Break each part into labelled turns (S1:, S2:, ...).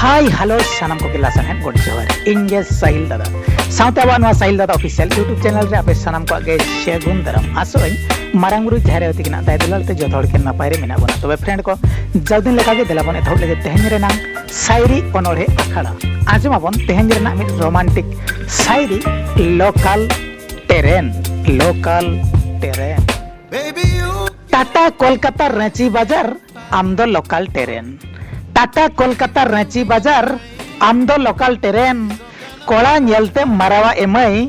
S1: Hi hello सानम को गिला सन good जोहर इंगे साहिल दादा साउथ आबा साहिल दादा ऑफिशियल यूट्यूब चैनल रे आपे सानम को आगे शेगुन दरम आसोई मारांगुरु झारेवती किना दाय दुलाल ते जथोड़ के नपाय रे मिना बना तबे फ्रेंड को जल्दी लेका के दिला बने थोड़ लेके तेहन रे नाम शायरी अनोढ़े अखाड़ा आजमा बन तेहन रे नाम रोमांटिक शायरी लोकल टेरेन टाटा कोलकाता रांची बाजार आमदो लोकल टेरेन टाटा कोलकाता रांची बाजार आमदो लोकल टेरेन कोड़ा नेलते मारावा एमई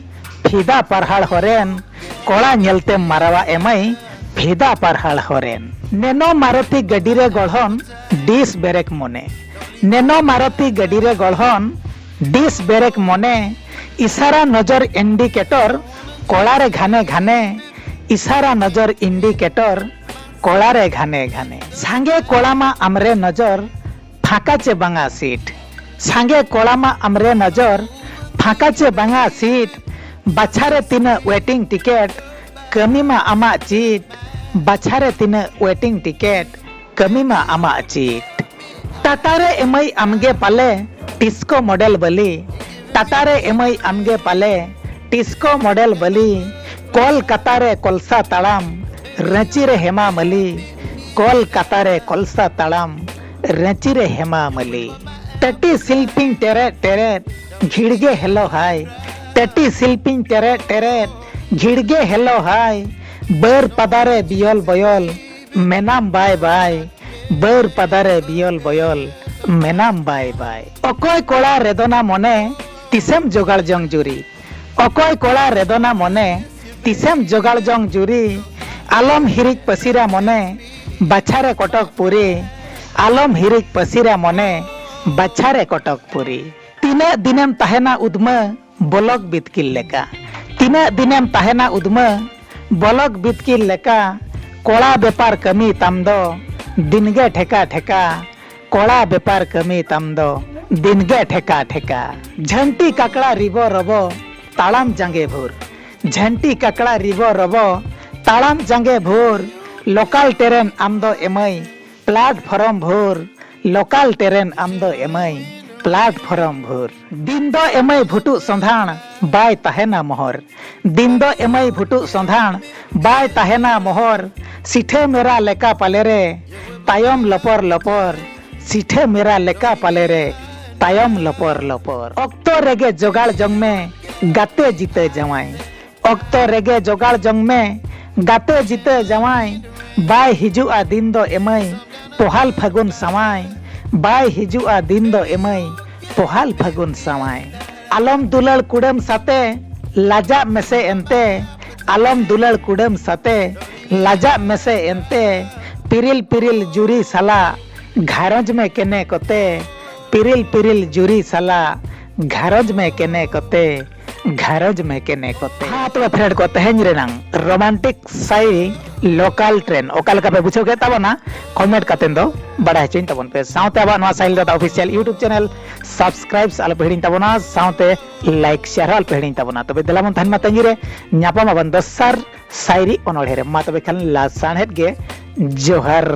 S1: फिदा परहाड़ होरेन कोड़ा नेलते मारावा एमई फिदा परहाड़ होरेन नेनो मारुति गड्डी रे गढ़न डिस बेरेक मने नेनो मारुति गड्डी रे गढ़न डिस बेरेक मने इशारा नजर इंडिकेटर कोड़ा रे घाने घाने इशारा नजर इंडिकेटर कोड़ा रे घाने घाने सांगे कोड़ा मा आमरे नजर फाका चे बांगा सीट सांगे कोड़ा मा आमरे नजर फाका चे बांगा सीट बछारे तीन वेटिंग टिकेट कमी मा आमा चीट बछारे तीन वेटिंग टिकेट कमी मा आमा चीट टाटारे एमई आमगे पाले टिस्को मॉडल बली टाटारे एमई आमगे पाले टिस्को मॉडल बली कोलकाता रे कोलसा ताड़ाम रांची रे हेमा मली कोलकाता रे कोलसा ताड़ाम रांची रे हेमा मली टटी सिल्पिंग टेरे टेरे घिड़गे हेलो हाय टटी सिल्पिंग टेरे टेरे घिड़गे हेलो हाय बर पदारे बियल बयल मेनाम बाय बाय बर पदारे बियल बयल मेनाम बाय बाय अकोय कोड़ा रेदोना मने तिसेम जोगाड़ जंग जुरी अकोय कोड़ा रेदोना मने तिसेम जोगाड़ जंग जुरी आलम हिरिक पसीरा मने बाछारे कटक पुरी आलम हिरिक पसीरा मने बाछारे कटक पुरी तीना दिनेम ताहेना उद्म बलक बितकिल लेका तीना दिनेम ताहेना उद्म बलक बितकिल लेका कोड़ा बेपार कमी तामदो दिनगे ठेका ठेका कोड़ा बेपार कमी तामदो दिनगे ठेका ठेका झंटी काकड़ा रिबो रबो तालाम जांगे भोर झंटी काकड़ा रिबो रबो तालाम जांगे भोर लोकल टेरेन आमदो एमई प्लेटफॉर्म भोर लोकल टेरेन आमदो एमई प्लेटफॉर्म भोर दिन दो एमई भुटु संधान बाय ताहेना मोहर दिन दो एमई भुटु संधान बाय ताहेना मोहर सिठे मेरा लेका पाले रे तायम लपर लपर सिठे मेरा लेका पाले रे तायम लपर लपर अक्तो रेगे जोगाड़ जंग में गाते जीते जवाई अक्तो रेगे जोगाड़ जंग में गाते जीते जवाई बाय हिजुआ दिन दो एमई पोहाल फागुन समाय बाय हिजुआ दिन दो एमई पोहाल फागुन समाय आलम दुलड़ कुडम साते लाजा मेसे एंते आलम दुलड़ कुडम साते लाजा मेसे एंते पिरिल पिरिल जुरी साला घारज में केने कोते पिरिल पिरिल जुरी साला घारज में केने कोते घारज में केने कोते हाँ तो फ्रेंड को तेहन रेनांग रोमांटिक शायरी लोकल ट्रेन ओकाल का पे बुझो के तबना कमेंट कातेन दो बड़ा चिन तबन पे साउते आबा नवा साहिल दादा ऑफिशियल यूट्यूब चैनल सब्सक्राइब साल पेहिन तबना साउते लाइक शेयर आल पेहिन तबना तबे दलामन धन मा तंगिरे न्यापा मा बन दसर शायरी अनोढ़े रे मा तबे खान लासान हेत गे जोहर।